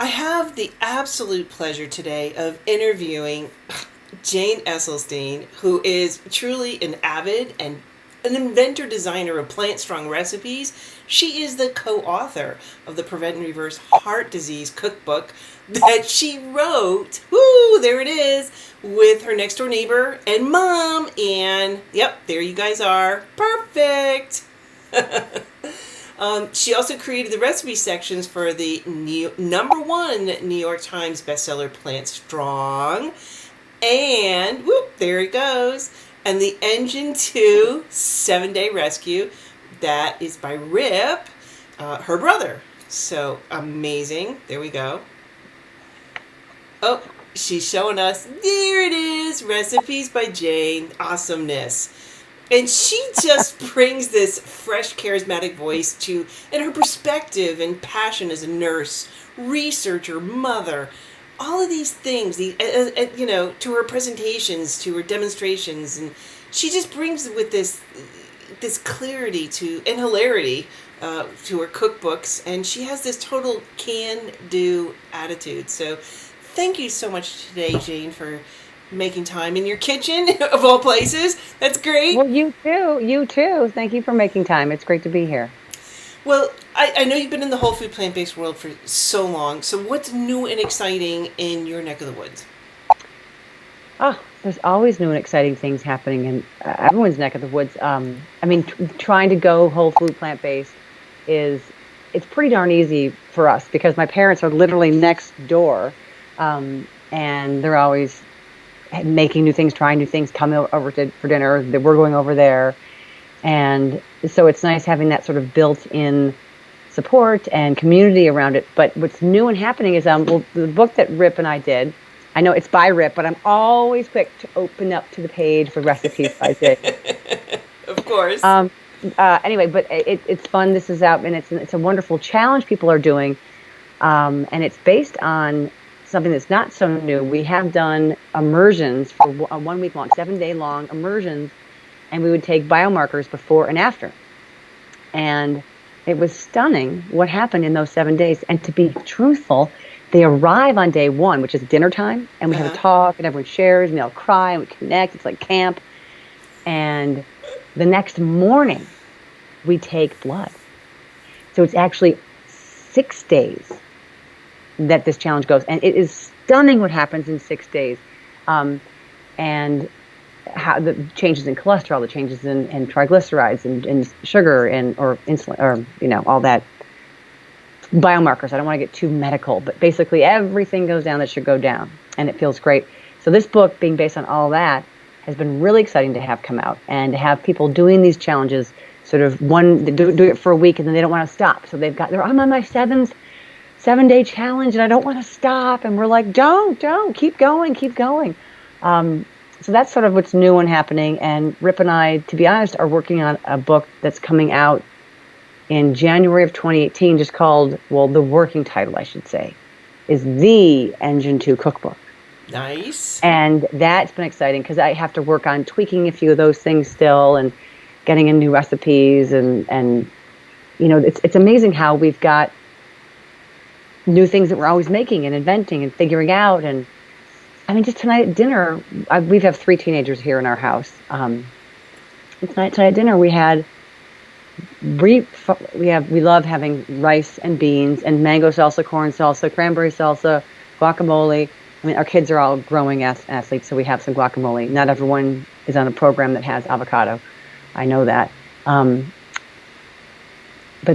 I have the absolute pleasure today of interviewing Jane Esselstyn, who is truly an avid and an inventor designer of plant strong recipes. She is the co-author of the Prevent and Reverse Heart Disease Cookbook that she wrote, woo, there it is, with her next door neighbor and mom. And yep, there you guys are. Perfect. She also created the recipe sections for the #1 New York Times bestseller Plant Strong. And whoop, there it goes. And the Engine 2 7-Day Rescue. That is by Rip, her brother. So amazing. There we go. Oh, she's showing us. There it is. Recipes by Jane. Awesomeness. And she just brings this fresh, charismatic voice to, and her perspective and passion as a nurse, researcher, mother, all of these things, to her presentations, to her demonstrations, and she just brings with this clarity and hilarity to her cookbooks, and she has this total can-do attitude. So, thank you so much today, Jane, for making time in your kitchen of all places. That's great. Well, you too. You too. Thank you for making time. It's great to be here. Well, I know you've been in the whole food plant-based world for so long. So what's new and exciting in your neck of the woods? Oh, there's always new and exciting things happening in everyone's neck of the woods. Trying to go whole food plant-based it's pretty darn easy for us because my parents are literally next door, and they're always making new things, trying new things, coming over for dinner. We're going over there. And so it's nice having that sort of built-in support and community around it. But what's new and happening is the book that Rip and I did, I know it's by Rip, but I'm always quick to open up to the page for recipes by Jane. Of course. Anyway, but it's fun. This is out, and it's a wonderful challenge people are doing. And it's based on something that's not so new. We have done immersions for a 1 week long, 7-day long immersions, and we would take biomarkers before and after. And it was stunning what happened in those 7 days. And to be truthful, they arrive on day 1, which is dinner time, and we have a talk, and everyone shares, and they all cry, and we connect. It's like camp. And the next morning, we take blood. So it's actually 6 days that this challenge goes, and it is stunning what happens in 6 days, and how the changes in cholesterol, the changes in triglycerides and sugar or insulin, or all that biomarkers. I don't want to get too medical, but basically everything goes down that should go down, and it feels great. So this book, being based on all that, has been really exciting to have come out and to have people doing these challenges. Sort of they do it for a week and then they don't want to stop. So I'm on my 7-day challenge and I don't want to stop. And we're like, don't, keep going. So that's sort of what's new and happening. And Rip and I, to be honest, are working on a book that's coming out in January of 2018, just called, the working title, I should say, is The Engine 2 Cookbook. Nice. And that's been exciting because I have to work on tweaking a few of those things still and getting in new recipes. And it's amazing how we've got new things that we're always making and inventing and figuring out. And I mean, just tonight at dinner, we have 3 teenagers here in our house. Tonight at dinner, we had we love having rice and beans and mango salsa, corn salsa, cranberry salsa, guacamole. I mean, our kids are all growing athletes, so we have some guacamole. Not everyone is on a program that has avocado. I know that. But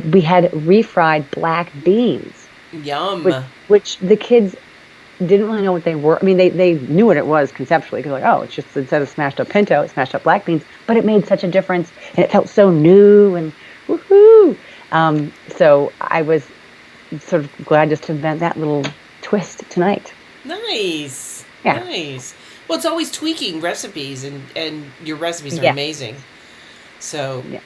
we had refried black beans. Yum. Which the kids didn't really know what they were. I mean, they knew what it was conceptually because it's just instead of smashed up pinto, it's smashed up black beans. But it made such a difference, and it felt so new and woohoo. So I was sort of glad just to invent that little twist tonight. Nice. Yeah. Nice. Well, it's always tweaking recipes, and your recipes are amazing. So. Yeah.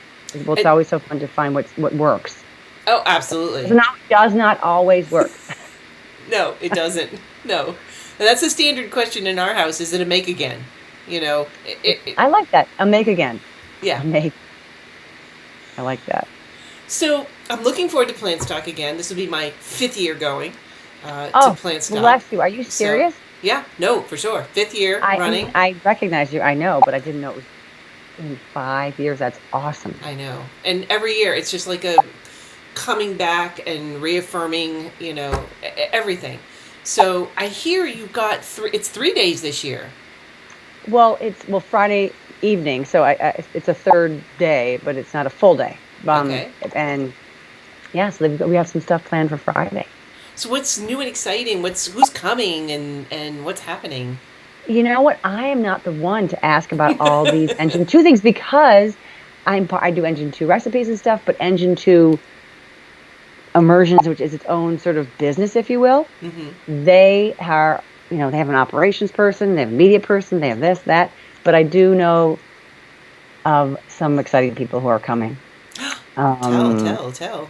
Well, it's always so fun to find what works. Oh, absolutely. It does not always work. No, it doesn't. No. And that's a standard question in our house. Is it a make again? I like that. A make again. Yeah. I like that. So I'm looking forward to Plant Stock again. This will be my 5th year going. to Oh, plant stock. bless you. Are you So, serious? yeah, no, for sure. Fifth year running. I recognize you. I know, but I didn't know it was in 5 years. That's awesome. I know. And every year it's just like a coming back and reaffirming, everything. So I hear you got it's 3 days this year. Well, it's Friday evening, so it's a third day, but it's not a full day. Okay. And yeah, so we have some stuff planned for Friday. So what's new and exciting? Who's coming and what's happening? You know what? I am not the one to ask about all these Engine 2 things because I do Engine 2 recipes and stuff, but Engine 2 immersions, which is its own sort of business, if you will, they are, they have an operations person, they have a media person, they have this, that. But I do know of some exciting people who are coming. Tell.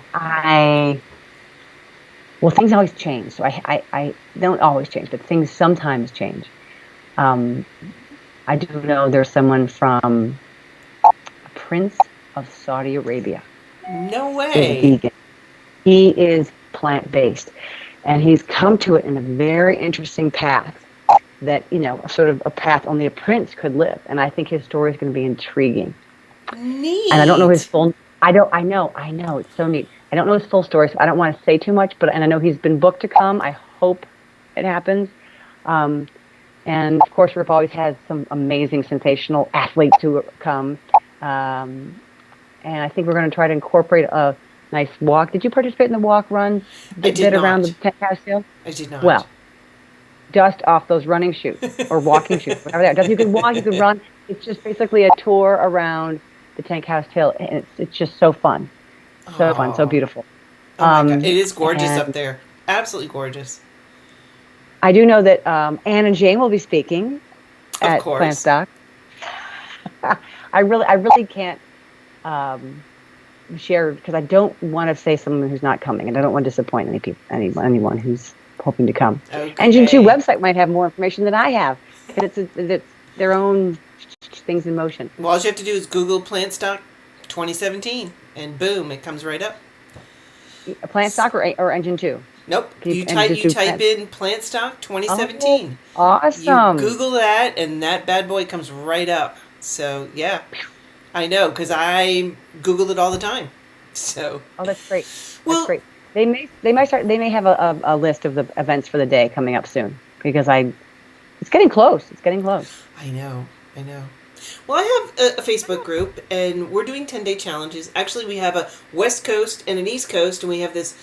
Well, things always change. So I don't always change, but things sometimes change. I do know there's someone from Prince of Saudi Arabia. No Is way. vegan. He is plant-based, and he's come to it in a very interesting path that, sort of a path only a prince could live. And I think his story is going to be intriguing. Neat. And I don't know his full, I know, it's so neat. I don't know his full story, so I don't want to say too much, and I know he's been booked to come. I hope it happens. And of course, Rip always has some amazing, sensational athletes who come. And I think we're going to try to incorporate a nice walk. Did you participate in the walk run bit around the Tent House Hill? I did not. Well, dust off those running shoes or walking shoes, whatever they are. You can walk, you can run. It's just basically a tour around the Tank House Hill, and it's just so fun. So fun, so beautiful. Oh my God. It is gorgeous up there. Absolutely gorgeous. I do know that Anne and Jane will be speaking at Plant Stock. I really can't share because I don't want to say someone who's not coming, and I don't want to disappoint anyone who's hoping to come. Okay. Engine 2 website might have more information than I have because it's their own things in motion. Well, all you have to do is Google Plant Stock 2017, and boom, it comes right up. Plant Stock or Engine 2? Nope. You type in Plant Stock 2017. Oh, awesome. You Google that, and that bad boy comes right up. So yeah, I know because I Google it all the time. So. Oh, that's great. That's great. They may have a list of the events for the day coming up soon because it's getting close. It's getting close. I know. Well, I have a Facebook group, and we're doing 10-day challenges. Actually, we have a West Coast and an East Coast, and we have this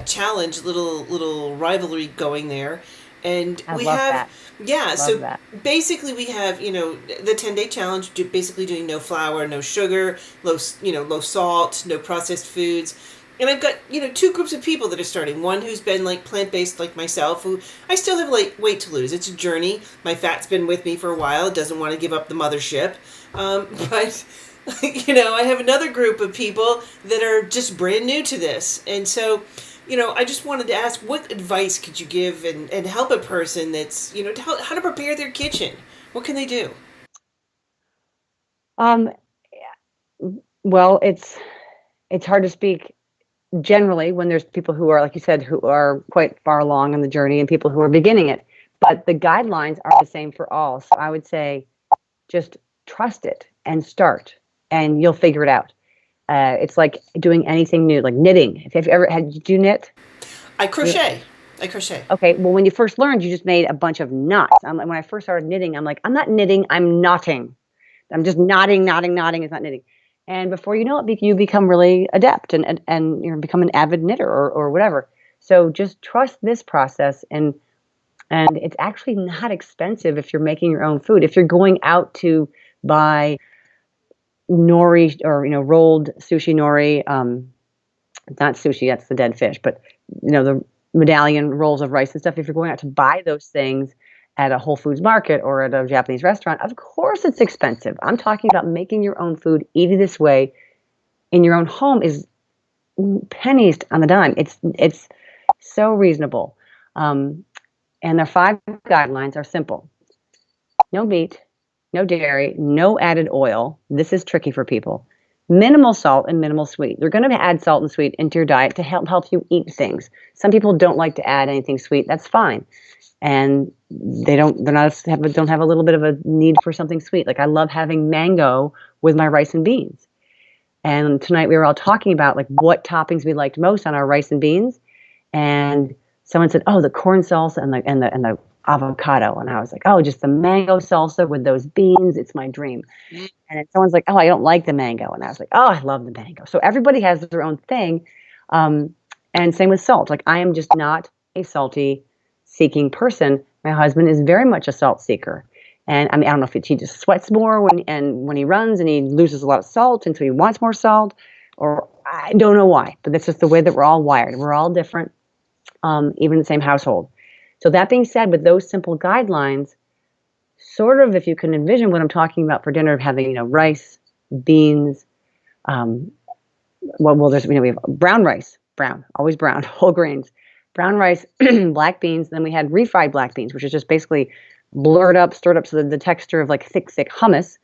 challenge, little rivalry going there. And I love that. Yeah, so basically we have, the 10-day challenge, basically doing no flour, no sugar, low salt, no processed foods. And I've got, two groups of people that are starting. One who's been like plant-based like myself, who I still have like weight to lose. It's a journey. My fat's been with me for a while. It doesn't want to give up the mothership. But, I have another group of people that are just brand new to this. And so, I just wanted to ask, what advice could you give and help a person that's, how to prepare their kitchen? What can they do? Well, it's hard to speak generally when there's people who are, like you said, who are quite far along in the journey and people who are beginning it. But the guidelines are the same for all. So I would say just trust it and start, and you'll figure it out. It's like doing anything new, like knitting. If you've ever did you knit? I crochet. Okay. Well, when you first learned, you just made a bunch of knots. When I first started knitting, I'm like, I'm not knitting, I'm knotting. I'm just knotting. It's not knitting. And before you know it, you become really adept and become an avid knitter or whatever. So just trust this process, and it's actually not expensive if you're making your own food. If you're going out to buy nori or rolled sushi nori, not sushi, that's the dead fish, but the medallion rolls of rice and stuff. If you're going out to buy those things at a Whole Foods market or at a Japanese restaurant, of course it's expensive. I'm talking about making your own food, eating this way in your own home is pennies on the dime. It's so reasonable. And their 5 guidelines are simple. No meat, no dairy, no added oil. This is tricky for people. minimal salt and minimal sweet. They're going to add salt and sweet into your diet to help you eat things. Some people don't like to add anything sweet. That's fine. And don't have a little bit of a need for something sweet. Like I love having mango with my rice and beans. And tonight we were all talking about like what toppings we liked most on our rice and beans. And someone said, "Oh, the corn salsa and the avocado." And I was like, "Oh, just the mango salsa with those beans. It's my dream." And then someone's like, "Oh, I don't like the mango." And I was like, "Oh, I love the mango." So everybody has their own thing. And same with salt. Like I am just not a salty seeking person. My husband is very much a salt seeker. And I mean, I don't know if he just sweats more when he runs and he loses a lot of salt, and so he wants more salt, or I don't know why. But that's just the way that we're all wired. We're all different, even in the same household. So that being said, with those simple guidelines, sort of if you can envision what I'm talking about for dinner, of having rice, beans, there's we have brown rice, always brown, whole grains, brown rice, black beans. Then we had refried black beans, which is just basically stirred up so that the texture of like thick hummus,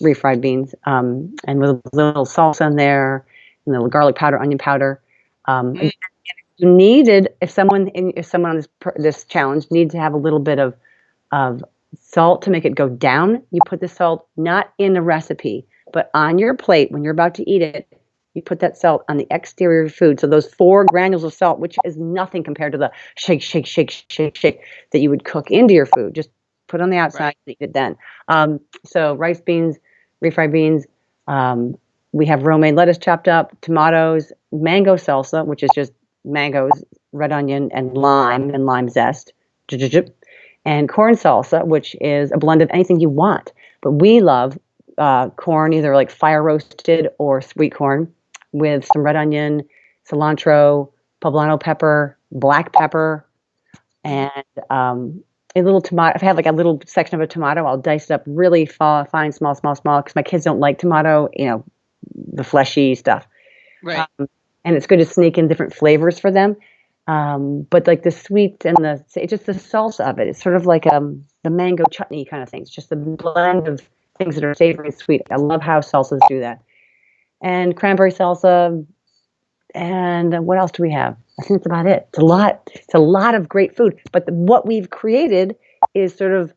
refried beans, and with a little salsa in there, and a little garlic powder, onion powder. And you needed, if someone on this challenge needs to have a little bit of salt to make it go down, you put the salt not in the recipe, but on your plate when you're about to eat it. You put that salt on the exterior of food. So those 4 granules of salt, which is nothing compared to the shake that you would cook into your food. Just put on the outside and eat it then. So rice, beans, refried beans. We have romaine lettuce chopped up, tomatoes, mango salsa, which is just mangoes, red onion, and lime zest. And corn salsa, which is a blend of anything you want. But we love corn, either like fire roasted or sweet corn, with some red onion, cilantro, poblano pepper, black pepper, and a little tomato. If I have like a little section of a tomato, I'll dice it up really fine, small, because my kids don't like tomato, the fleshy stuff. Right. And it's good to sneak in different flavors for them. But like the sweet and it's just the salsa of it. It's sort of like the mango chutney kind of thing. It's just a blend of things that are savory and sweet. I love how salsas do that. And cranberry salsa. And what else do we have? I think that's about it. It's a lot. It's a lot of great food. But what we've created is sort of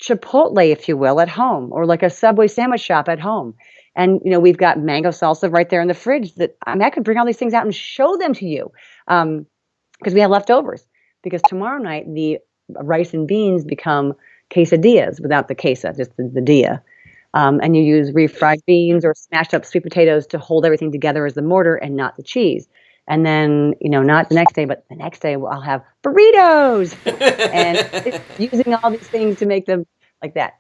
Chipotle, if you will, at home, or like a Subway sandwich shop at home. And we've got mango salsa right there in the fridge. I could bring all these things out and show them to you, because we have leftovers. Because tomorrow night the rice and beans become quesadillas without the queso, just the dia. And you use refried beans or smashed up sweet potatoes to hold everything together as the mortar and not the cheese. And then, not the next day, but the next day I'll have burritos and using all these things to make them like that.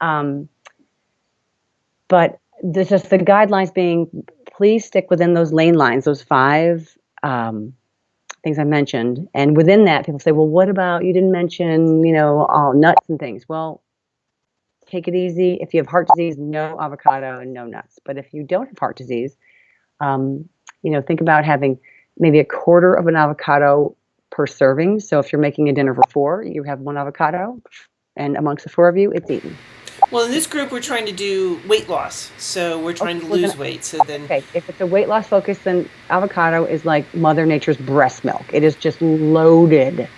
But just the guidelines being, please stick within those lane lines, those 5 things I mentioned. And within that, people say, well, what about, you didn't mention, all nuts and things. Well, take it easy. If you have heart disease, no avocado and no nuts. But if you don't have heart disease, think about having maybe a quarter of an avocado per serving. So if you're making a dinner for 4, you have 1 avocado, and amongst the 4 of you, it's eaten. Well, in this group, we're trying to do weight loss. So we're trying to lose weight. So then, okay, if it's a weight loss focus, then avocado is like Mother Nature's breast milk. It is just loaded.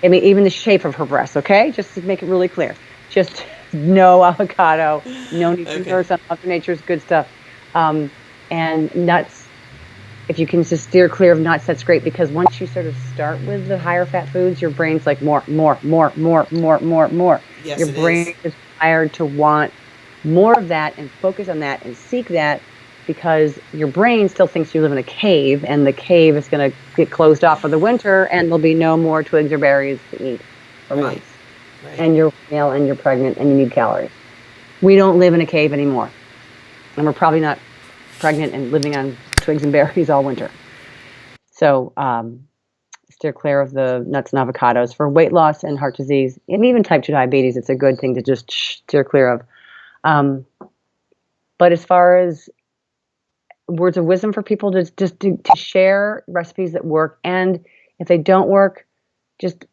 I mean, even the shape of her breast. Okay, just to make it really clear, just no avocado, no need to curse on Mother Nature's good stuff, and nuts. If you can just steer clear of nuts, that's great, because once you sort of start with the higher fat foods, your brain's like more. Yes, your brain is wired to want more of that and focus on that and seek that, because your brain still thinks you live in a cave, and the cave is going to get closed off for the winter, and there'll be no more twigs or berries to eat for months. Right. And you're male and you're pregnant and you need calories. We don't live in a cave anymore, and we're probably not pregnant and living on twigs and berries all winter. So steer clear of the nuts and avocados for weight loss and heart disease, and even type 2 diabetes. It's a good thing to just steer clear of. But as far as words of wisdom for people, to share recipes that work, and if they don't work, just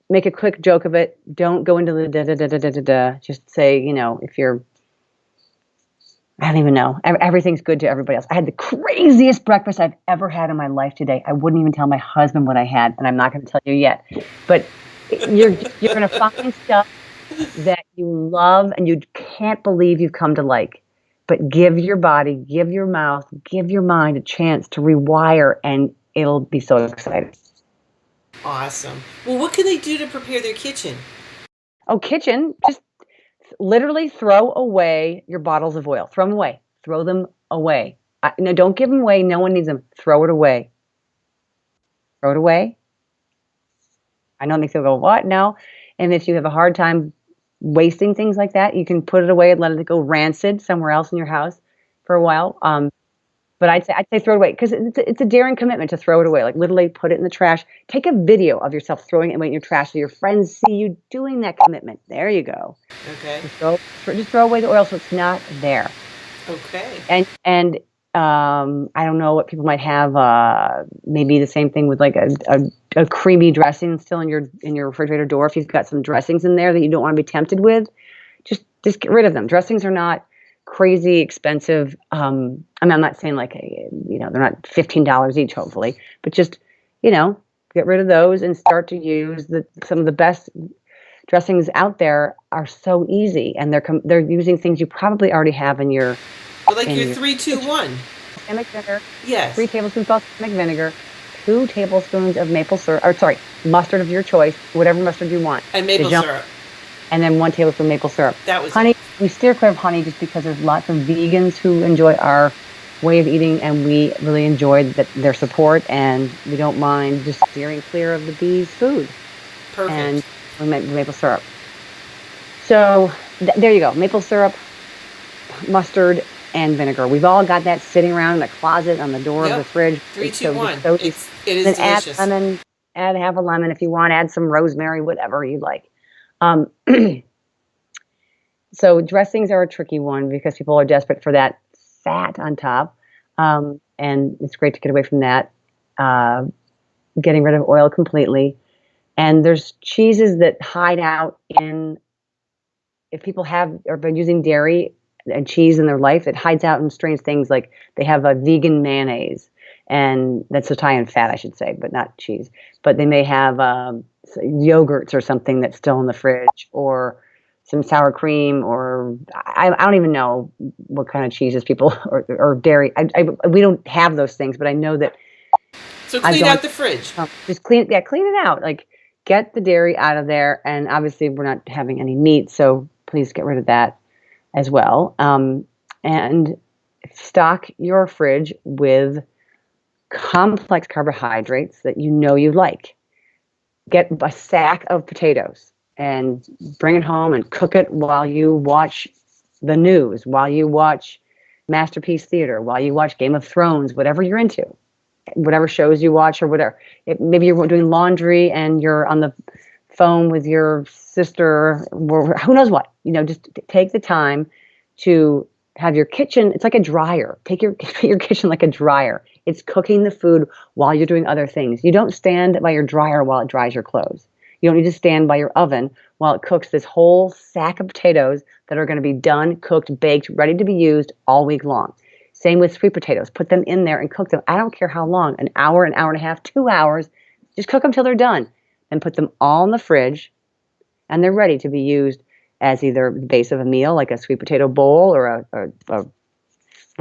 make a quick joke of it. Don't go into the da. Just say, if you're I don't even know. Everything's good to everybody else. I had the craziest breakfast I've ever had in my life today. I wouldn't even tell my husband what I had, and I'm not going to tell you yet. But you're going to find stuff that you love and you can't believe you've come to like. But give your body, give your mouth, give your mind a chance to rewire, and it'll be so exciting. Awesome. Well, what can they do to prepare their kitchen? Oh, kitchen, just literally throw away your bottles of oil. Throw them away. Throw them away. No, don't give them away. No one needs them. Throw it away. Throw it away. I know it makes people go, what? No. And if you have a hard time wasting things like that, you can put it away and let it go rancid somewhere else in your house for a while. But I'd say throw it away because it's a daring commitment to throw it away. Like literally put it in the trash. Take a video of yourself throwing it away in your trash so your friends see you doing that commitment. There you go. Okay. Just throw away the oil so it's not there. Okay. And I don't know what people might have. Maybe the same thing with like a creamy dressing still in your refrigerator door. If you've got some dressings in there that you don't want to be tempted with, just get rid of them. Dressings are not crazy expensive. I mean, I'm not saying like they're not $15 each, hopefully, but just get rid of those and start to use some of the best dressings out there are so easy, and they're using things you probably already have in your. But like your 3-2-1. Balsamic vinegar. Yes. 3 tablespoons balsamic vinegar. 2 tablespoons of maple syrup. Or sorry, mustard of your choice, whatever mustard you want. And maple syrup. And then 1 tablespoon maple syrup. That was honey. We steer clear of honey just because there's lots of vegans who enjoy our way of eating, and we really enjoy their support, and we don't mind just steering clear of the bees' food. Perfect. And we make maple syrup. So there you go. Maple syrup, mustard, and vinegar. We've all got that sitting around in the closet on the door of the fridge. 3-2-1. It is delicious. Add half a lemon if you want. Add some rosemary, whatever you like. So dressings are a tricky one because people are desperate for that fat on top, and it's great to get away from that. Getting rid of oil completely. And there's cheeses that hide out in. If people have or been using dairy and cheese in their life, it hides out in strange things like they have a vegan mayonnaise, and that's Italian fat, I should say, but not cheese. But they may have yogurts or something that's still in the fridge, or some sour cream, or I don't even know what kind of cheeses people or dairy. We don't have those things, but I know that. So clean out the fridge. Just clean it out. Like get the dairy out of there, and obviously we're not having any meat, so please get rid of that as well. And stock your fridge with complex carbohydrates that you like. Get a sack of potatoes and bring it home and cook it while you watch the news, while you watch Masterpiece Theater, while you watch Game of Thrones, whatever you're into, whatever shows you watch or whatever. Maybe you're doing laundry and you're on the phone with your sister, or who knows what. Just take the time to have your kitchen. It's like a dryer. Take your kitchen like a dryer. It's cooking the food while you're doing other things. You don't stand by your dryer while it dries your clothes. You don't need to stand by your oven while it cooks this whole sack of potatoes that are going to be done, cooked, baked, ready to be used all week long. Same with sweet potatoes. Put them in there and cook them. I don't care how long, an hour and a half, 2 hours. Just cook them till they're done. And put them all in the fridge, and they're ready to be used as either the base of a meal, like a sweet potato bowl, or a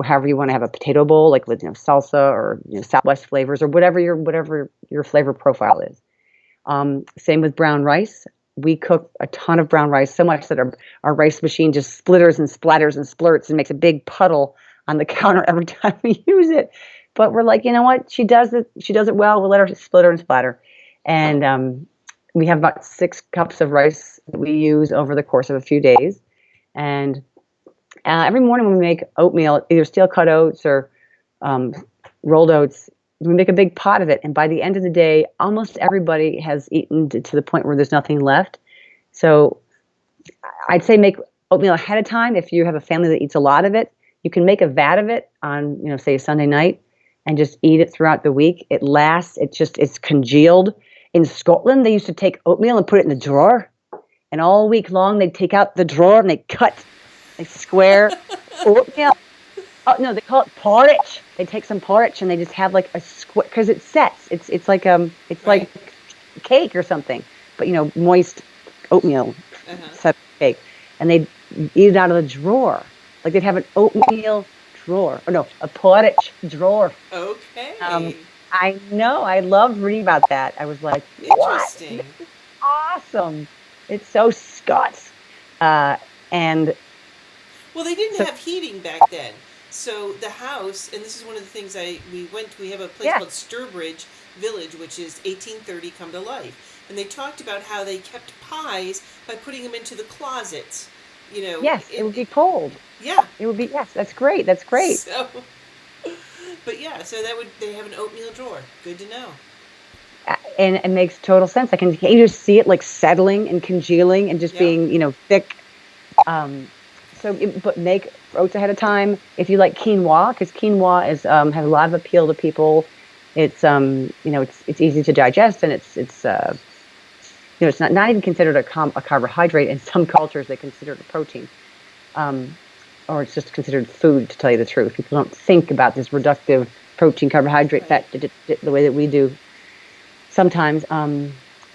however you want to have a potato bowl, like with salsa or Southwest flavors, or whatever your flavor profile is. Same with brown rice. We cook a ton of brown rice, so much that our rice machine just splitters and splatters and splurts and makes a big puddle on the counter every time we use it. But we're like, you know what? She does it well. We'll let her splitter and splatter. And we have about 6 cups of rice that we use over the course of a few days. And every morning when we make oatmeal, either steel cut oats or rolled oats, we make a big pot of it. And by the end of the day, almost everybody has eaten to the point where there's nothing left. So I'd say make oatmeal ahead of time. If you have a family that eats a lot of it, you can make a vat of it on, say a Sunday night and just eat it throughout the week. It lasts. It's congealed. In Scotland, they used to take oatmeal and put it in the drawer. And all week long, they'd take out the drawer and they'd cut a square oatmeal Oh no, they call it porridge. They take some porridge and they just have like a square because it sets. It's Right. like cake or something, but moist oatmeal Uh-huh. set cake, and they eat it out of the drawer. Like they'd have an oatmeal drawer, or no, a porridge drawer. Um, Okay. I know. I loved reading about that. I was like, what? This Interesting. is awesome. It's so Scots. Uh, and Well, they didn't so have heating back then. So the house, and this is one of the things we have a place yeah, called Sturbridge Village, which is 1830 come to life. And they talked about how they kept pies by putting them into the closets. You know, yes, it would be cold. yeah. It would be, yes, that's great. That's great. So, but yeah, so they have an oatmeal drawer. Good to know. And it makes total sense. You just see it like settling and congealing and just Yeah. being, thick. Um, but make oats ahead of time. If you like quinoa, because quinoa has a lot of appeal to people. It's easy to digest, and it's not even considered a carbohydrate. In some cultures, they consider it a protein. Um, or it's just considered food, to tell you the truth. People don't think about this reductive protein, carbohydrate, Right. fat the way that we do sometimes.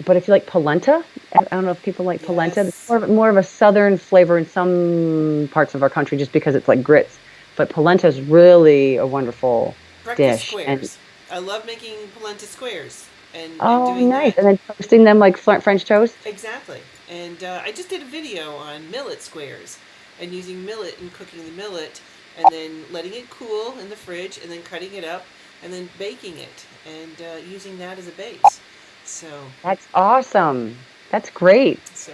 But if you like polenta, I don't know if people like polenta. It's Yes. more of a southern flavor in some parts of our country, just because it's like grits. But polenta is really a wonderful Breakfast dish. And squares. I love making polenta squares and oh, doing nice! that. And then toasting them like French toast. Exactly. And I just did a video on millet squares and using millet and cooking the millet and then letting it cool in the fridge and then cutting it up and then baking it and using that as a base. So, That's awesome. That's great. so,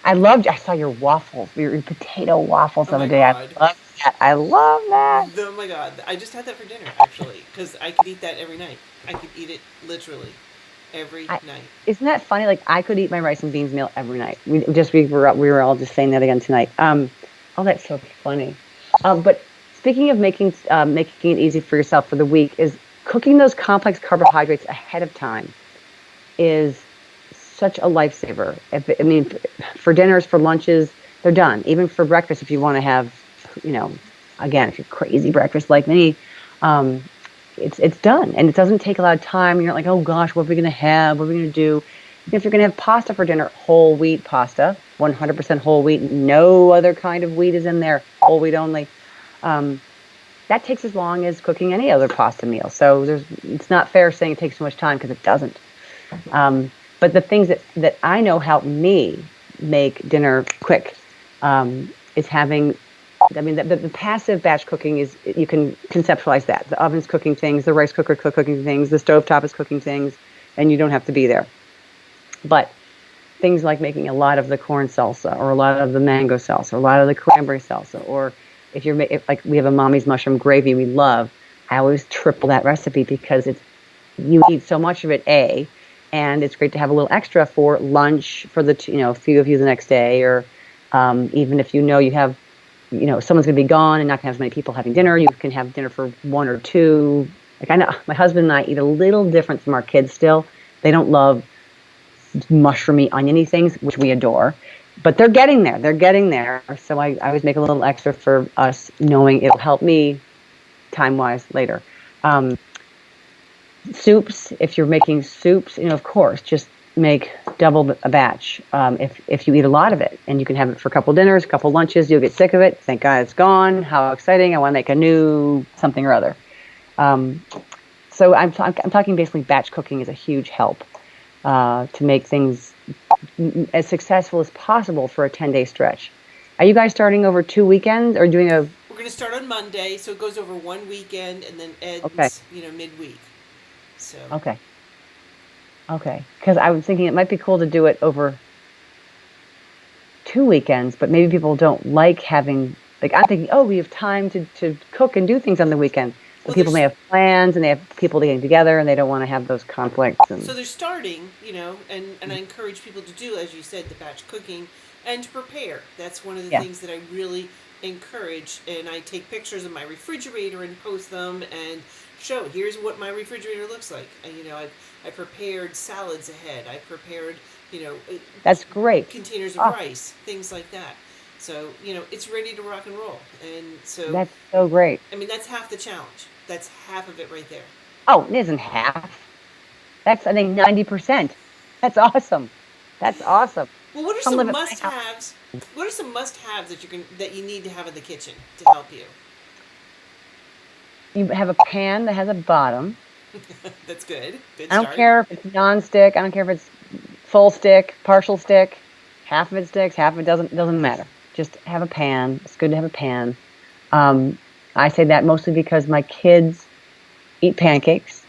I saw your waffles, your potato waffles oh the other my day. I God. love that. I love that. Oh my God. I just had that for dinner actually because I could eat that every night. I could eat it literally every I, night. isn't that funny? Like I could eat my rice and beans meal every night. We were all just saying that again tonight. Oh, that's so funny. But speaking of making it easy for yourself for the week, is cooking those complex carbohydrates ahead of time is such a lifesaver. I mean, for dinners, for lunches, they're done. Even for breakfast, if you want to have, you know, again, if you're crazy breakfast like me, um, it's done, and it doesn't take a lot of time. You're not like, oh gosh, what are we gonna have? What are we gonna do? If you're gonna have pasta for dinner, whole wheat pasta, 100% whole wheat, no other kind of wheat is in there, whole wheat only. Um, that takes as long as cooking any other pasta meal. So it's not fair saying it takes too much time because it doesn't. But the things that I know help me make dinner quick is having. I mean, the passive batch cooking is, you can conceptualize that. The oven's cooking things, the rice cooker cooking things, the stovetop is cooking things, and you don't have to be there. But things like making a lot of the corn salsa, or a lot of the mango salsa, or a lot of the cranberry salsa, or if like we have a mommy's mushroom gravy we love, I always triple that recipe because you eat so much of it, and it's great to have a little extra for lunch for the few of you the next day, or even if you have someone's going to be gone and not going to have as many people having dinner, you can have dinner for one or two. Like I know my husband and I eat a little different from our kids still. They don't love mushroomy, oniony things, which we adore, but they're getting there. They're getting there. So I always make a little extra for us, knowing it'll help me time wise later. Um, Soups, if you're making soups, of course, just make double a batch. If you eat a lot of it, and you can have it for a couple dinners, a couple lunches, you'll get sick of it. Thank God it's gone. How exciting! I want to make a new something or other. Um, so I'm talking basically batch cooking is a huge help to make things as successful as possible for a 10-day stretch. Are you guys starting over 2 weekends, or doing a? We're going to start on Monday, so it goes over one weekend and then Okay, ends, midweek. So, okay, okay. Because I was thinking it might be cool to do it over 2 weekends, but maybe people don't like having, like, I'm thinking, oh, we have time to cook and do things on the weekend. But well, people may have plans, and they have people getting together, and they don't want to have those conflicts. so And they're starting, and I encourage people to do, as you said, the batch cooking and to prepare. That's one of the yeah, things that I really encourage. And I take pictures of my refrigerator and post them and show, here's what my refrigerator looks like. And, I prepared salads ahead. I prepared, that's great. containers of Oh, rice, things like that. So, it's ready to rock and roll. And so, That's so great. I mean, that's half the challenge. That's half of it right there. Oh, it isn't half. That's, I think, 90%. That's awesome. That's awesome. Well, what are Come live some at my house. must-haves? What are some must-haves that you need to have in the kitchen to help you? You have a pan that has a bottom. That's good. Good I don't start. care if it's non-stick. I don't care if it's full stick, partial stick, half of it sticks, half of it doesn't matter. Just have a pan. It's good to have a pan. I say that mostly because my kids eat pancakes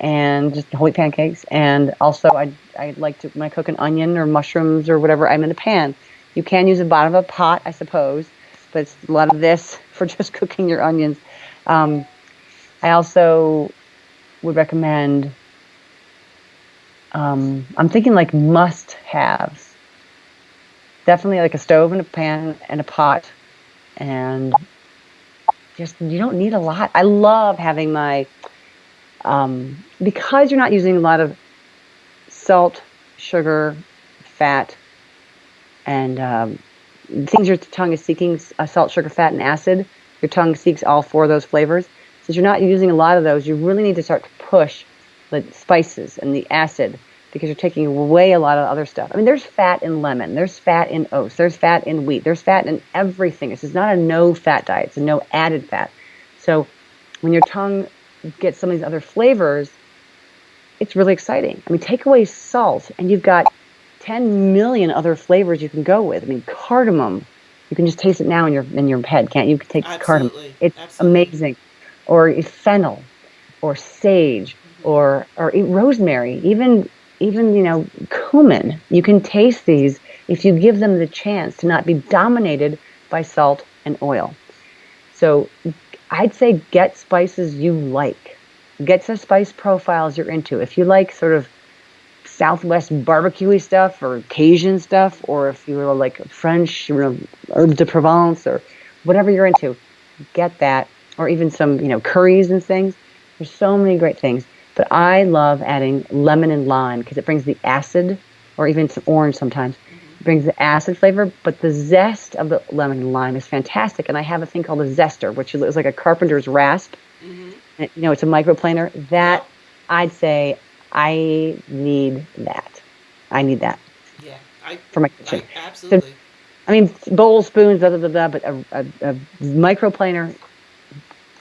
and just whole wheat pancakes. And also I like to, when I cook an onion or mushrooms or whatever, I'm in a pan. You can use the bottom of a pot, I suppose, but it's a lot of this for just cooking your onions. I also would recommend, I'm thinking like must-haves. Definitely like a stove and a pan and a pot. And just, you don't need a lot. I love having my, because you're not using a lot of salt, sugar, fat, and things your tongue is seeking, salt, sugar, fat, and acid. Your tongue seeks all four of those flavors. Since you're not using a lot of those, you really need to start to push the spices and the acid because you're taking away a lot of other stuff. I mean, there's fat in lemon. There's fat in oats. There's fat in wheat. There's fat in everything. This is not a no-fat diet. It's a no added fat. So when your tongue gets some of these other flavors, it's really exciting. I mean, take away salt, and you've got 10 million other flavors you can go with. I mean, cardamom. You can just taste it now in your head, can't you? You can take cardamom. Absolutely. It's Absolutely. amazing. Or fennel, or sage, or rosemary, even cumin. You can taste these if you give them the chance to not be dominated by salt and oil. So I'd say get spices you like. Get the spice profiles you're into. If you like sort of Southwest barbecue stuff or Cajun stuff, or if you're like French, herbes de Provence or whatever you're into, get that. Or even some, curries and things. There's so many great things. But I love adding lemon and lime because it brings the acid, or even some orange sometimes. It brings the acid flavor, but the zest of the lemon and lime is fantastic. And I have a thing called a zester, which is like a carpenter's rasp. Mm-hmm. And, it's a microplaner. That, Yep. I'd say, I need that. I need that. Yeah. For my kitchen. Absolutely. So, I mean, bowls, spoons, blah, blah, blah, blah, but a microplaner,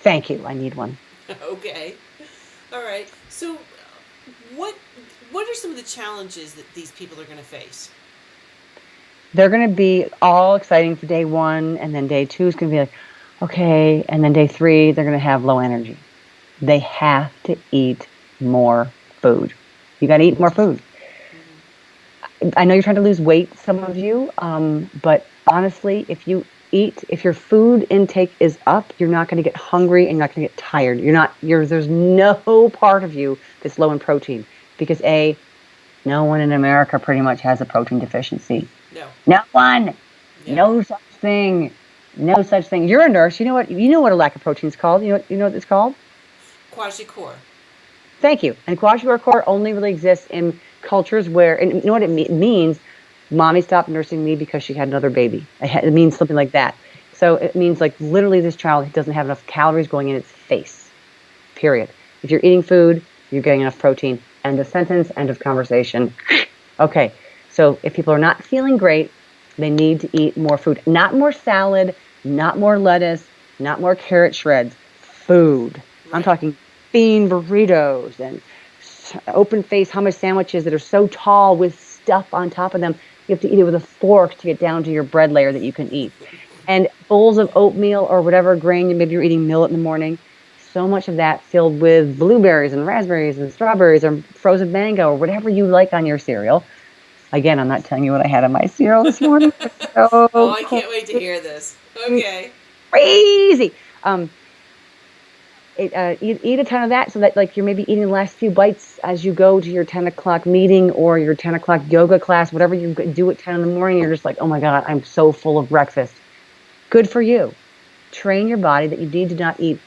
thank you. I need one. Okay. All right. So, what are some of the challenges that these people are going to face? They're going to be all exciting for day one, and then day two is going to be like, okay, and then day three, they're going to have low energy. They have to eat more food. You got to eat more food. Mm-hmm. I know you're trying to lose weight, some of you, but honestly, if your food intake is up, you're not going to get hungry and you're not going to get tired. There's no part of you that's low in protein because no one in America pretty much has a protein deficiency. No one. Yeah. No such thing. No such thing. You're a nurse. You know what a lack of protein is called. You know what it's called? Kwashiorkor. Thank you. And kwashiorkor only really exists in cultures where, and you know what it means? Mommy stopped nursing me because she had another baby. It means something like that. So it means like literally this child doesn't have enough calories going in its face, period. If you're eating food, you're getting enough protein. End of sentence, end of conversation. Okay, so if people are not feeling great, they need to eat more food. Not more salad, not more lettuce, not more carrot shreds. Food. Right. I'm talking bean burritos and open-faced hummus sandwiches that are so tall with stuff on top of them. You have to eat it with a fork to get down to your bread layer that you can eat. And bowls of oatmeal or whatever grain, maybe you're eating millet in the morning. So much of that filled with blueberries and raspberries and strawberries or frozen mango or whatever you like on your cereal. Again, I'm not telling you what I had on my cereal this morning. Oh, I can't wait to hear this. Okay. Crazy. Eat a ton of that so that like you're maybe eating the last few bites as you go to your 10 o'clock meeting or your 10 o'clock yoga class, whatever you do at 10 in the morning. You're just like, oh my God, I'm so full of breakfast. Good for you. Train your body that you need to not eat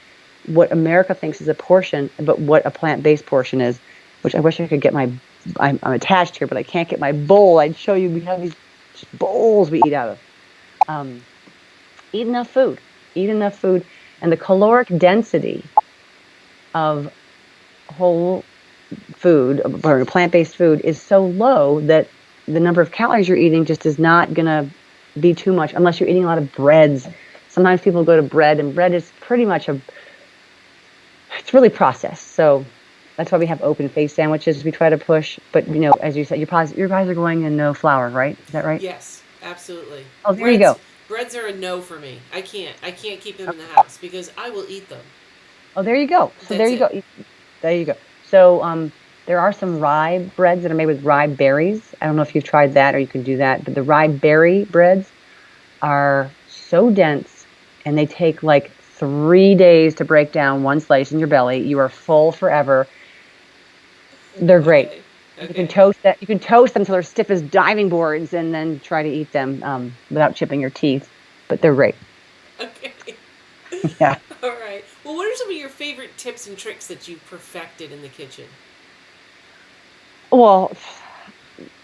what America thinks is a portion, but what a plant-based portion is, which I wish I could get I'm attached here, but I can't get my bowl. I'd show you, we have these bowls we eat out of. Eat enough food. Eat enough food. And the caloric density of whole food or plant-based food is so low that the number of calories you're eating just is not going to be too much unless you're eating a lot of breads. Sometimes people go to bread, and bread is pretty much it's really processed. So that's why we have open face sandwiches we try to push. But, as you said, your pies are going in no flour, right? Is that right? Yes, absolutely. Oh, there you go. Breads are a no for me. I can't keep them in the house because I will eat them. Oh, there you go. So there you go. There you go. So there are some rye breads that are made with rye berries. I don't know if you've tried that or you can do that, but the rye berry breads are so dense and they take like 3 days to break down one slice in your belly. You are full forever. They're great. Okay. You can toast that. You can toast them until they're stiff as diving boards, and then try to eat them without chipping your teeth. But they're great. Okay. Yeah. All right. Well, what are some of your favorite tips and tricks that you've perfected in the kitchen? Well,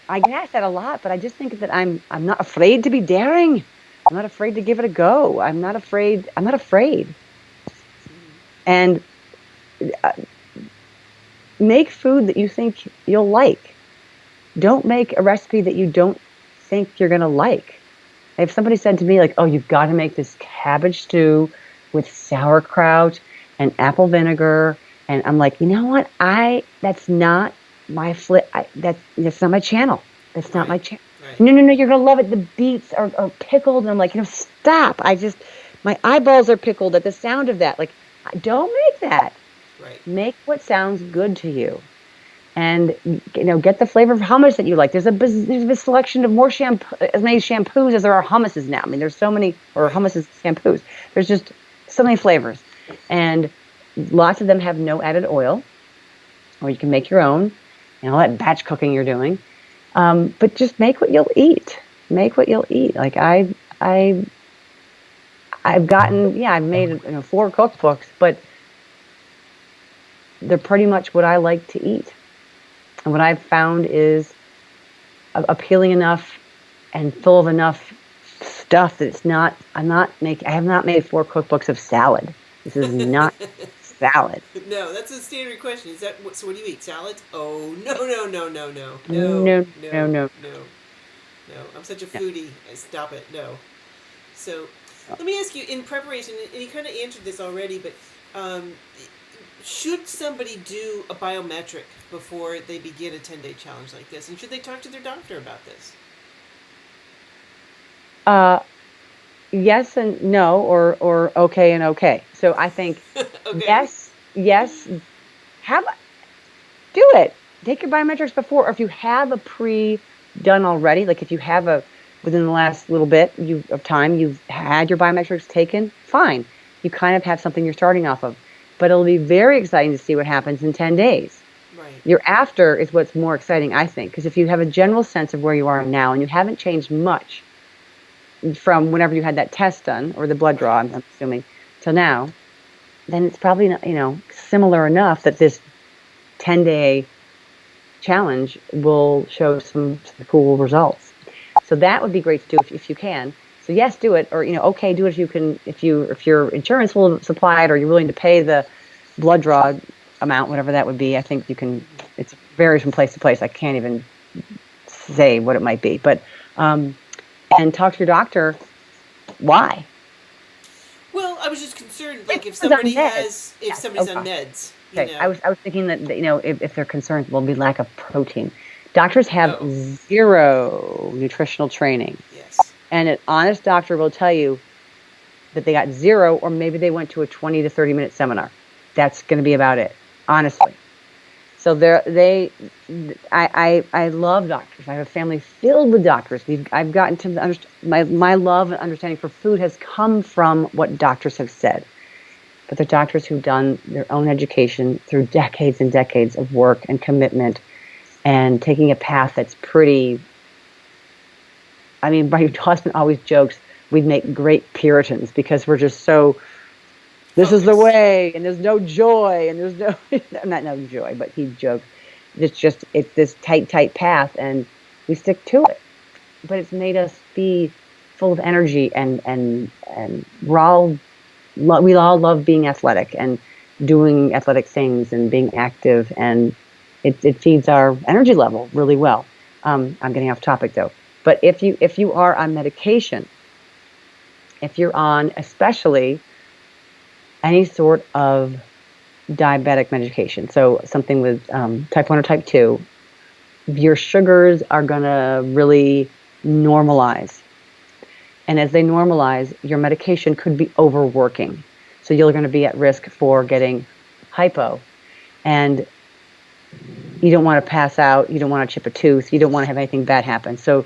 I get asked that a lot, but I just think that I'm not afraid to be daring. I'm not afraid to give it a go. I'm not afraid. And make food that you think you'll like. Don't make a recipe that you don't think you're going to like. If somebody said to me, like, oh, you've got to make this cabbage stew with sauerkraut and apple vinegar, and I'm like, you know what? That's not my that's not my channel. That's not my channel. Right. No, you're going to love it. The beets are pickled. And I'm like, stop. My eyeballs are pickled at the sound of that. Like, don't make that. Right. Make what sounds good to you. And, get the flavor of hummus that you like. There's a selection of as many shampoos as there are hummuses now. I mean, there's so many, or hummuses, shampoos. There's just so many flavors. And lots of them have no added oil, or you can make your own, all that batch cooking you're doing. But just make what you'll eat. Make what you'll eat. Like I've made 4 cookbooks, but they're pretty much what I like to eat. And what I've found is appealing enough and full of enough stuff that I have not made 4 cookbooks of salad. This is not salad. No, that's a standard question. So what do you eat? Salads? Oh, no. No. I'm such a foodie. Stop it. No. So let me ask you, in preparation, and you kind of answered this already, but should somebody do a biometric before they begin a 10-day challenge like this? And should they talk to their doctor about this? Yes and no, or okay and okay. So I think okay. Yes. Do it. Take your biometrics before, or if you have a pre-done already, like if you have within the last little bit of time, you've had your biometrics taken, fine. You kind of have something you're starting off of. But it'll be very exciting to see what happens in 10 days. Right. Your after is what's more exciting, I think, because if you have a general sense of where you are now and you haven't changed much from whenever you had that test done, or the blood draw, I'm assuming, till now, then it's probably not, similar enough that this 10-day challenge will show some cool results. So that would be great to do if you can. So yes, do it, or okay, do it if you can. If your insurance will supply it, or you're willing to pay the blood draw amount, whatever that would be. I think you can. It varies from place to place. I can't even say what it might be, but and talk to your doctor. Why? Well, I was just concerned, like if somebody's on meds. Okay, I was thinking that if they're concerned, will be lack of protein. Doctors have zero nutritional training. Yes. And an honest doctor will tell you that they got 0, or maybe they went to a 20 to 30 minute seminar. That's going to be about it, honestly. So I love doctors. I have a family filled with doctors. I've gotten to my love and understanding for food has come from what doctors have said. But they're doctors who've done their own education through decades and decades of work and commitment, and taking a path that's pretty. I mean, my husband always jokes we'd make great Puritans because we're just so. This is the way, and there's no joy, and there's no joy, but he jokes. It's this tight path, and we stick to it. But it's made us be full of energy, and we all love being athletic and doing athletic things and being active, and it feeds our energy level really well. I'm getting off topic though, but if you are on medication, if you're on especially any sort of diabetic medication, so something with type 1 or type 2, your sugars are going to really normalize. And as they normalize, your medication could be overworking. So you're going to be at risk for getting hypo. And you don't want to pass out. You don't want to chip a tooth. You don't want to have anything bad happen. So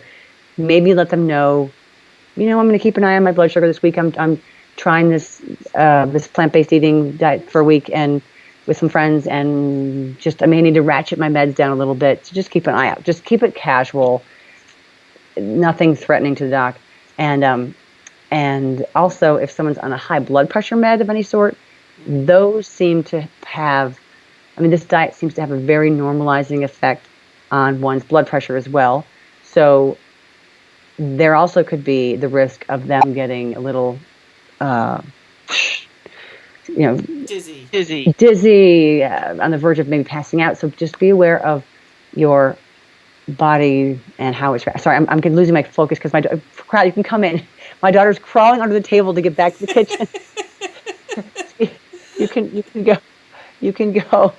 maybe let them know, I'm going to keep an eye on my blood sugar this week. I'm trying this plant-based eating diet for a week and with some friends, and I may need to ratchet my meds down a little bit. So just keep an eye out. Just keep it casual. Nothing threatening to the doc. And also, if someone's on a high blood pressure med of any sort, those seem to have, this diet seems to have a very normalizing effect on one's blood pressure as well. So there also could be the risk of them getting a little, dizzy, on the verge of maybe passing out. So just be aware of your body and how it's. Sorry, I'm losing my focus because you can come in. My daughter's crawling under the table to get back to the kitchen. You can go.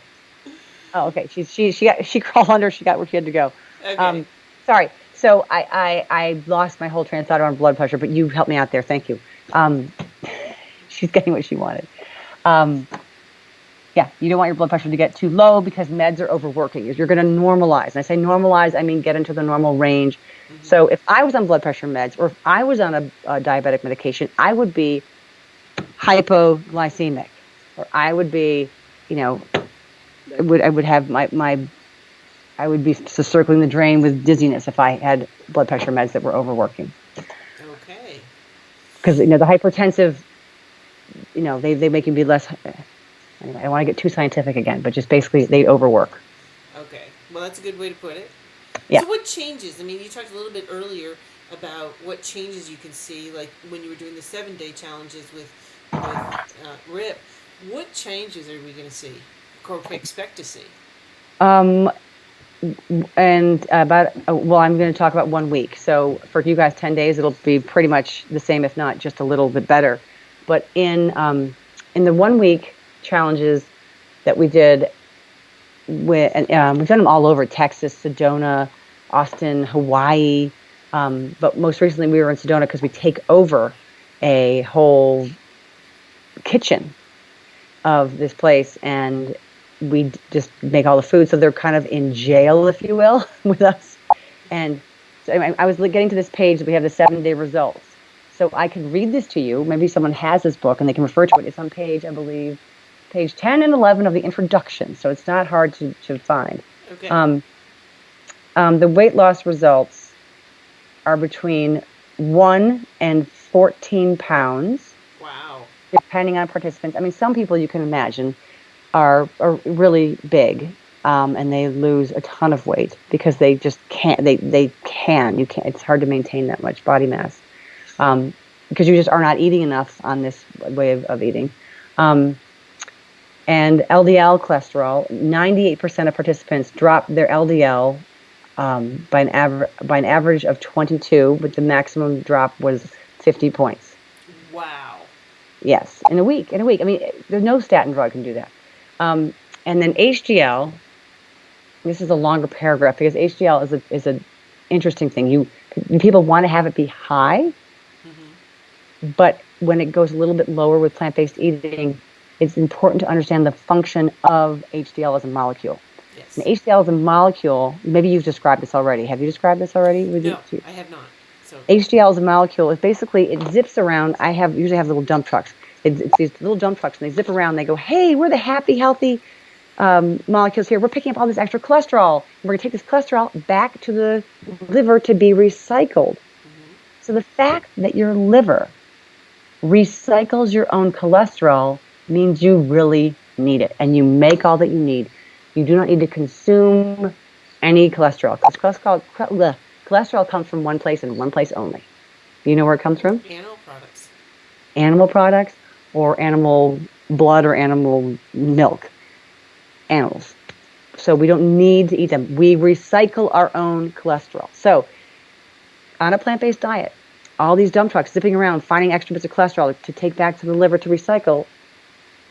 Oh, okay. She crawled under. She got where she had to go. Okay. Sorry. So I lost my whole train of thought on blood pressure, but you helped me out there. Thank you. She's getting what she wanted. You don't want your blood pressure to get too low because meds are overworking. You're going to normalize. And I say normalize, I mean get into the normal range. Mm-hmm. So if I was on blood pressure meds or if I was on a diabetic medication, I would be hypoglycemic, or I would be, I would have I would be circling the drain with dizziness if I had blood pressure meds that were overworking. Okay. Because the hypertensive, they make you be less. Anyway, I don't want to get too scientific again, but just basically they overwork. Okay. Well, that's a good way to put it. Yeah. So what changes? You talked a little bit earlier about what changes you can see, like when you were doing the 7-day challenges with Rip. What changes are we going to see or expect to see? And I'm going to talk about 1 week. So for you guys, 10 days, it'll be pretty much the same, if not just a little bit better. But in the 1 week challenges that we did, we've done them all over Texas, Sedona, Austin, Hawaii. But most recently we were in Sedona because we take over a whole kitchen of this place and we just make all the food. So they're kind of in jail, if you will, with us. And so anyway, I was getting to this page that we have the 7-day results. So I can read this to you. Maybe someone has this book and they can refer to it. It's on page 10 and 11 of the introduction. So it's not hard to find. Okay. The weight loss results are between 1 and 14 pounds. Wow. Depending on participants. Some people you can imagine are really big, and they lose a ton of weight because they just can't. You can't. It's hard to maintain that much body mass because you just are not eating enough on this way of eating. And LDL cholesterol, 98% of participants dropped their LDL by an average of 22, but the maximum drop was 50 points. Wow. Yes, in a week. There's no statin drug can do that. And then HDL, this is a longer paragraph because HDL is an interesting thing. People want to have it be high, but when it goes a little bit lower with plant-based eating, it's important to understand the function of HDL as a molecule. Yes. And HDL as a molecule, maybe you've described this already. Have you described this already? No, I have not. So HDL as a molecule is basically, it zips around. I usually have little dump trucks. It's these little dump trucks, and they zip around. They go, hey, we're the happy, healthy molecules here. We're picking up all this extra cholesterol. And we're going to take this cholesterol back to the liver to be recycled. Mm-hmm. So the fact that your liver recycles your own cholesterol means you really need it, and you make all that you need. You do not need to consume any cholesterol, because cholesterol comes from one place and one place only, Do you know where it comes from? Animal products. Animal products or animal blood or animal milk. Animals. So we don't need to eat them. We recycle our own cholesterol. So on a plant-based diet, all these dump trucks zipping around, finding extra bits of cholesterol to take back to the liver to recycle.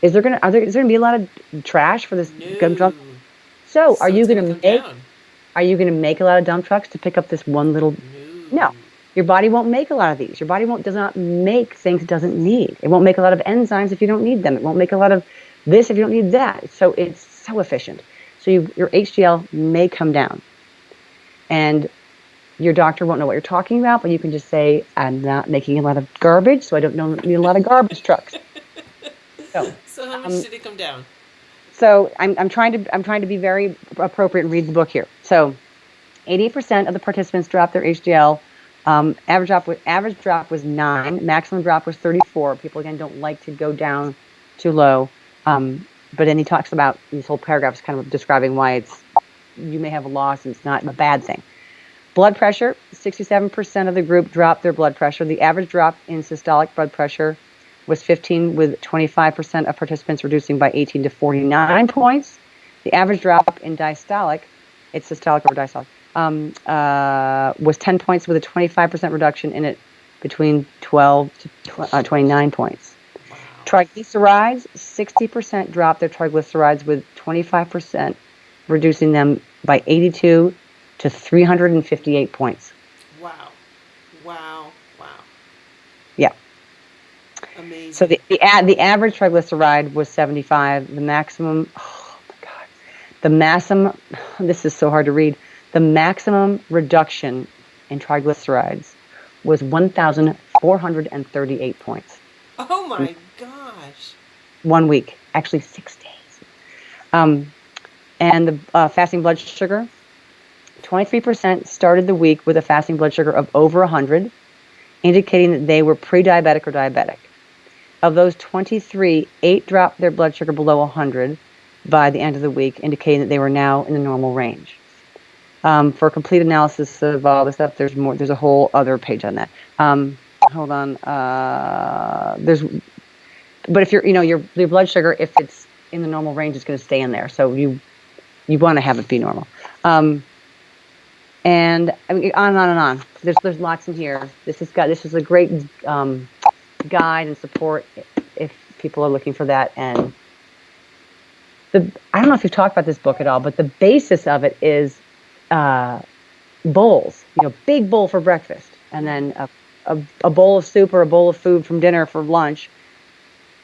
Is there gonna be a lot of trash for this dump truck? So are you gonna make a lot of dump trucks to pick up this one little? No. Your body won't make a lot of these. Your body does not make things it doesn't need. It won't make a lot of enzymes if you don't need them. It won't make a lot of this if you don't need that. So it's so efficient. So your HDL may come down. And your doctor won't know what you're talking about, but you can just say, I'm not making a lot of garbage, so I don't need a lot of garbage trucks. So how much did it come down? So I'm trying to be very appropriate and read the book here. So 80% of the participants dropped their HDL. Average drop was 9. Maximum drop was 34. People again don't like to go down too low. But then he talks about these whole paragraphs kind of describing why you may have a loss and it's not a bad thing. Blood pressure, 67% of the group dropped their blood pressure. The average drop in systolic blood pressure was 15, with 25% of participants reducing by 18 to 49 points. The average drop in diastolic, it's systolic or diastolic, was 10 points, with a 25% reduction in it between 12 to 29 points. Wow. Triglycerides, 60% dropped their triglycerides, with 25% reducing them by 82 to 358 points. Wow. Yeah. Amazing. So the average triglyceride was 75. The maximum, this is so hard to read. The maximum reduction in triglycerides was 1,438 points. Oh my gosh. 1 week, actually 6 days. And the fasting blood sugar, 23% started the week with a fasting blood sugar of over 100, indicating that they were pre-diabetic or diabetic. Of those 23, 8 dropped their blood sugar below 100 by the end of the week, indicating that they were now in the normal range. For a complete analysis of all this stuff, there's more. There's a whole other page on that. Hold on. But if your blood sugar, if it's in the normal range, it's going to stay in there. So you want to have it be normal. And I mean, on and on and on. There's lots in here. This is a great guide and support if people are looking for that. And I don't know if you've talked about this book at all, but the basis of it is bowls. Big bowl for breakfast, and then a bowl of soup or a bowl of food from dinner for lunch,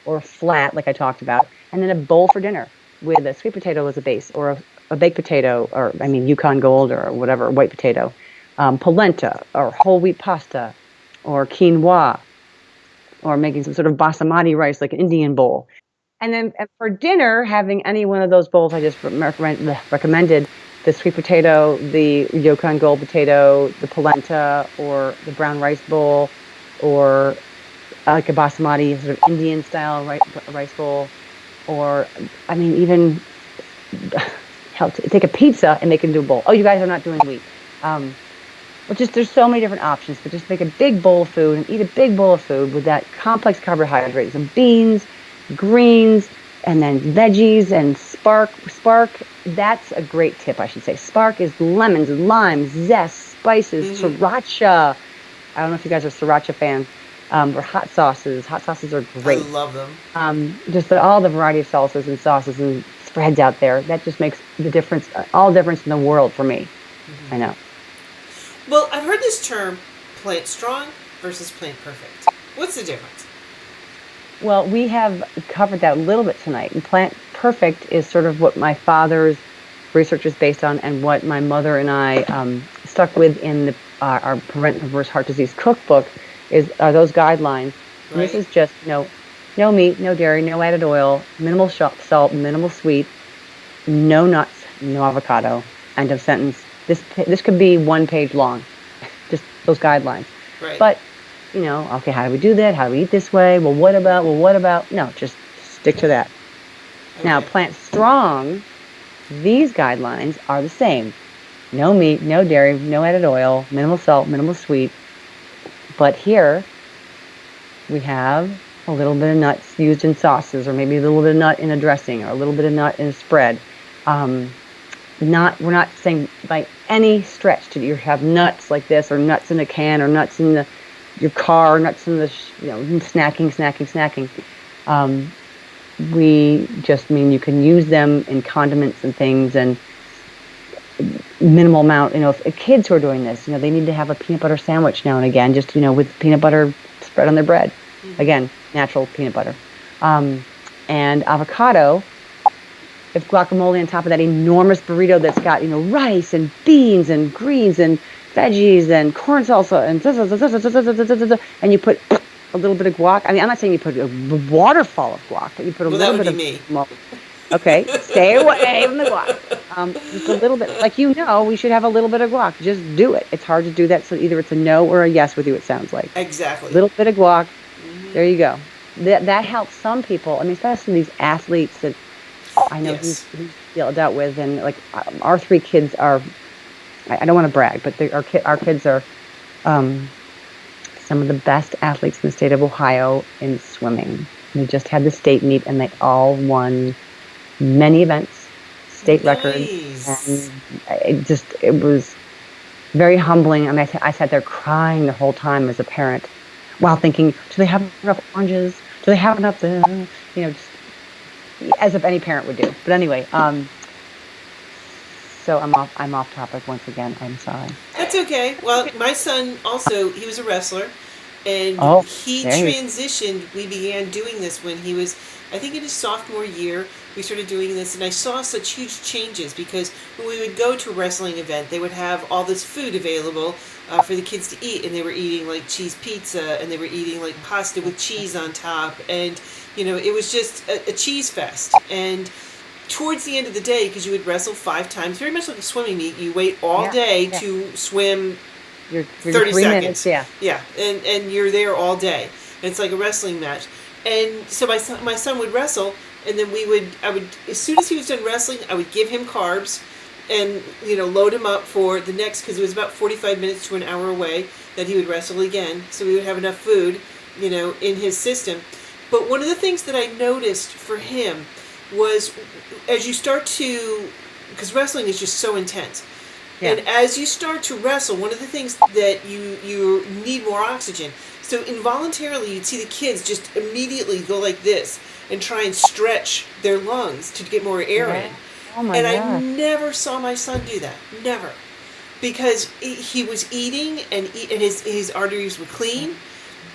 or a flat like I talked about, and then a bowl for dinner with a sweet potato as a base, or a baked potato, or Yukon Gold or whatever, white potato, polenta or whole wheat pasta, or quinoa, or making some sort of basmati rice like an Indian bowl. And then for dinner, having any one of those bowls I just recommended, the sweet potato, the Yukon Gold potato, the polenta, or the brown rice bowl, or like a basmati sort of Indian style rice bowl, or even take a pizza and make it into a bowl. Oh, you guys are not doing wheat. There's so many different options, but just make a big bowl of food and eat a big bowl of food with that complex carbohydrate, some beans, greens, and then veggies and spark. That's a great tip, I should say. Spark is lemons, limes, zest, spices, sriracha. I don't know if you guys are sriracha fans, or hot sauces. Hot sauces are great. I love them. Just all the variety of salsas and sauces and spreads out there. That just makes the difference, all difference in the world for me. Mm-hmm. I know. Well, I've heard this term, plant strong versus plant perfect. What's the difference? Well, we have covered that a little bit tonight. And plant perfect is sort of what my father's research is based on, and what my mother and I stuck with in our Prevent and Reverse Heart Disease cookbook are those guidelines. Right. And this is just no meat, no dairy, no added oil, minimal salt, minimal sweet, no nuts, no avocado. End of sentence. This could be 1 page long, just those guidelines. Right. But okay, how do we do that? How do we eat this way? Well, what about? No, just stick to that. Okay. Now, plant strong, these guidelines are the same. No meat, no dairy, no added oil, minimal salt, minimal sweet, But here we have a little bit of nuts used in sauces, or maybe a little bit of nut in a dressing, or a little bit of nut in a spread. We're not saying by any stretch to you have nuts like this, or nuts in a can, or nuts in your car, or nuts in the snacking. We just mean you can use them in condiments and things, and minimal amount. If kids who are doing this, they need to have a peanut butter sandwich now and again, just with peanut butter spread on their bread. Again, natural peanut butter, and avocado. If guacamole on top of that enormous burrito that's got rice and beans and greens and veggies and corn salsa and you put a little bit of guac. I mean, I'm not saying you put a waterfall of guac, but you put a little bit of me. Okay, stay away from the guac. Just a little bit. We should have a little bit of guac. Just do it. It's hard to do that, so either it's a no or a yes with you, it sounds like. Exactly. A little bit of guac. Mm-hmm. There you go. That helps some people. I mean, especially these athletes that I know who's dealt with. And our 3 kids are, I don't want to brag, but our kids are some of the best athletes in the state of Ohio in swimming. We just had the state meet, and they all won many events, state records, and it was very humbling. I mean, I sat there crying the whole time as a parent, while thinking, do they have enough oranges? Do they have enough? Just as if any parent would do. But anyway, so I'm off topic once again. I'm sorry. That's okay. Well, my son also, he was a wrestler, and he transitioned. We began doing this when he was, I think in his sophomore year, we started doing this, and I saw such huge changes, because when we would go to a wrestling event, they would have all this food available for the kids to eat, and they were eating cheese pizza, and they were eating pasta with cheese on top, and it was just a cheese fest. And towards the end of the day, because you would wrestle 5 times, very much like a swimming meet, you wait all day to swim your 30 seconds. Minutes, yeah, and you're there all day. And it's like a wrestling match. And so my son would wrestle, and then I would, as soon as he was done wrestling, I would give him carbs and, load him up for the next, because it was about 45 minutes to an hour away that he would wrestle again. So we would have enough food, in his system. But one of the things that I noticed for him was, as you start to, because wrestling is just so intense. Yeah. And as you start to wrestle, one of the things that you need more oxygen. So involuntarily, you'd see the kids just immediately go like this and try and stretch their lungs to get more air in. Oh my God. I never saw my son do that. Never. Because he was eating, and his arteries were clean.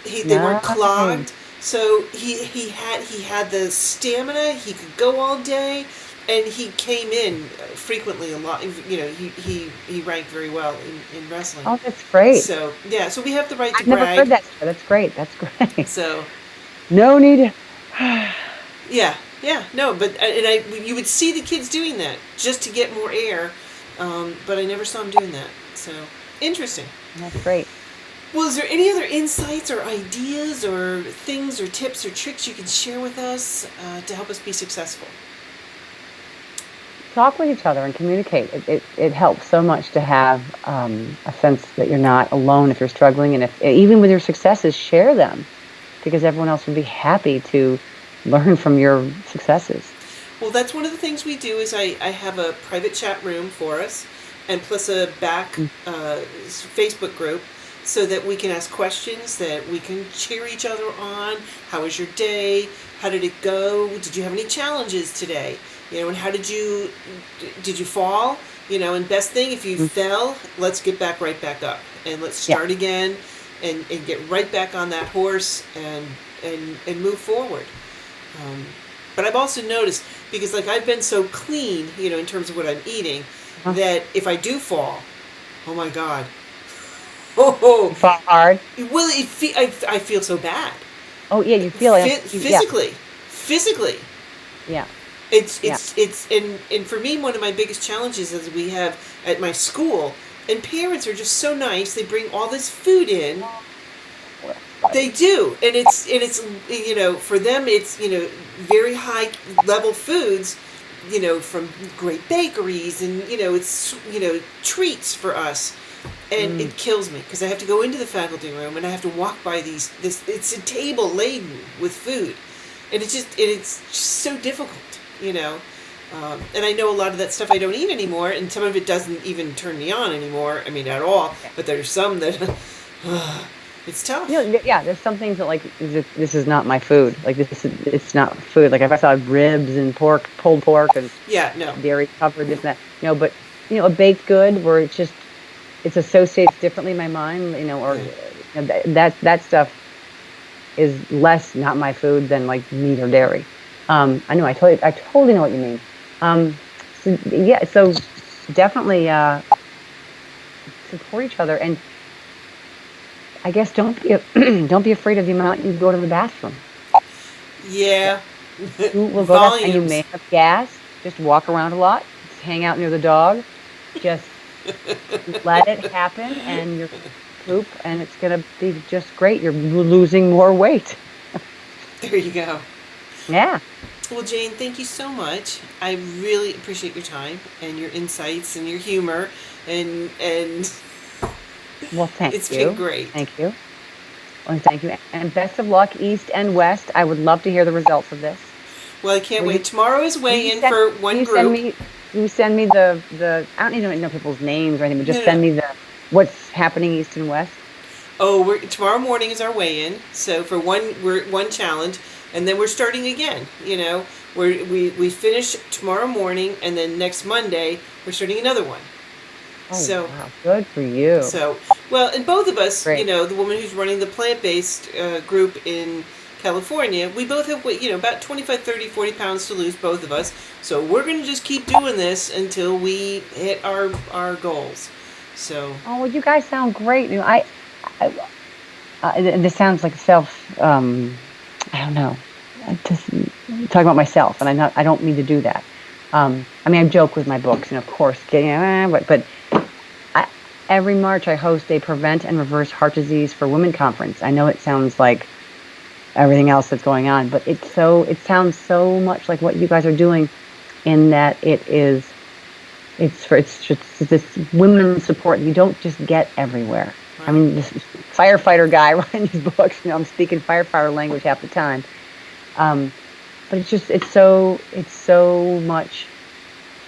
They weren't clogged. So he had the stamina. He could go all day, and he came in frequently a lot. He ranked very well in wrestling. Oh, that's great. So yeah, so we have the right to I've brag. never heard that. That's great. That's great. So no need. yeah, no, but you would see the kids doing that just to get more air, but I never saw them doing that. So interesting. That's great. Well, is there any other insights or ideas or things or tips or tricks you can share with us to help us be successful? Talk with each other and communicate. It helps so much to have a sense that you're not alone if you're struggling, and if even with your successes, share them, because everyone else would be happy to learn from your successes. Well, that's one of the things we do is I have a private chat room for us, and plus a back Facebook group, so that we can ask questions, that we can cheer each other on. How was your day? How did it go? Did you have any challenges today? And how did you fall? And best thing, if you fell, let's get right back up, and let's start again, and get right back on that horse and move forward. But I've also noticed, because I've been so clean, in terms of what I'm eating, that if I do fall, oh my God. You fall hard? Well, I feel so bad. Oh yeah, you feel it physically. Yeah. It's and for me, one of my biggest challenges is we have at my school, and parents are just so nice. They bring all this food in. They do, and it's for them it's very high level foods, from great bakeries, and it's treats for us. And it kills me because I have to go into the faculty room and I have to walk by it's a table laden with food. And it's just so difficult, you know. And I know a lot of that stuff I don't eat anymore, and some of it doesn't even turn me on anymore. I mean, at all. But there's some that it's tough. You know, yeah, there's some things that like this is not my food. Like it's not food. Like if I saw ribs and pork, pulled pork, and dairy covered this and that. You know, but you know, a baked good where it's associates differently in my mind. You know, or you know, that stuff is less not my food than like meat or dairy. I know. I totally know what you mean. So definitely support each other, and I guess don't be afraid of the amount you go to the bathroom. Yeah. You will go there, and you may have gas. Just walk around a lot. Just hang out near the dog. Just let it happen, and you're poop, and it's gonna be just great. You're losing more weight. There you go. Yeah. Well, Jane, thank you so much. I really appreciate your time and your insights and your humor and well, thank you. It's been great. Thank you. Well, thank you. And best of luck, East and West. I would love to hear the results of this. Well, I can't wait. Tomorrow is weigh-in for one group. You send me the I don't even know people's names or anything, but just send me what's happening East and West. Oh, tomorrow morning is our weigh-in. So for one challenge, and then we're starting again. You know, we finish tomorrow morning, and then next Monday we're starting another one. Oh, so wow, good for you. So well, and both of us, Great. You know, the woman who's running the plant-based group in California, we both have, you know, about 25, 30, 40 pounds to lose, both of us. So we're going to just keep doing this until we hit our goals. So. Oh, well, you guys sound great. You know, this sounds like I don't know. I just talk about myself, and I don't mean to do that. I mean, I joke with my books, and of course, but every March I host a Prevent and Reverse Heart Disease for Women conference. I know it sounds like everything else that's going on, but it sounds so much like what you guys are doing, in that it's just this women's support you don't just get everywhere. Right. I mean, this firefighter guy writing these books, you know, I'm speaking firefighter language half the time, but it's so much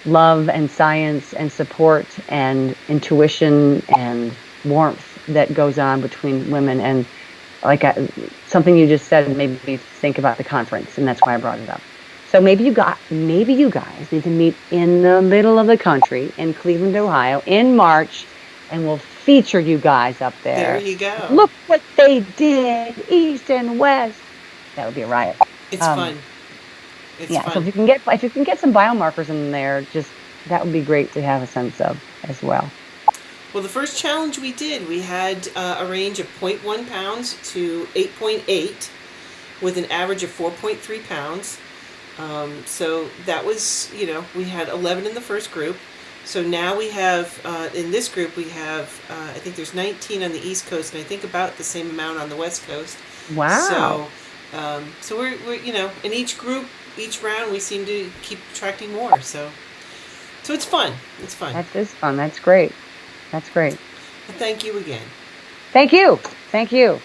love and science and support and intuition and warmth that goes on between women. And like something you just said made me think about the conference, and that's why I brought it up. So maybe you guys need to meet in the middle of the country in Cleveland, Ohio in March, and we'll feature you guys up there. There you go. Look what they did, East and West. That would be a riot. It's fun. It's fun. So if you can get some biomarkers in there, just that would be great to have a sense of as well. Well, the first challenge we did, we had a range of 0.1 pounds to 8.8 with an average of 4.3 pounds. So that was, you know, we had 11 in the first group. So now we have, in this group, we have, I think there's 19 on the East Coast, and I think about the same amount on the West Coast. Wow. So we're you know, in each group, each round, we seem to keep attracting more. So it's fun. It's fun. That is fun. That's great. That's great. Well, thank you again. Thank you. Thank you.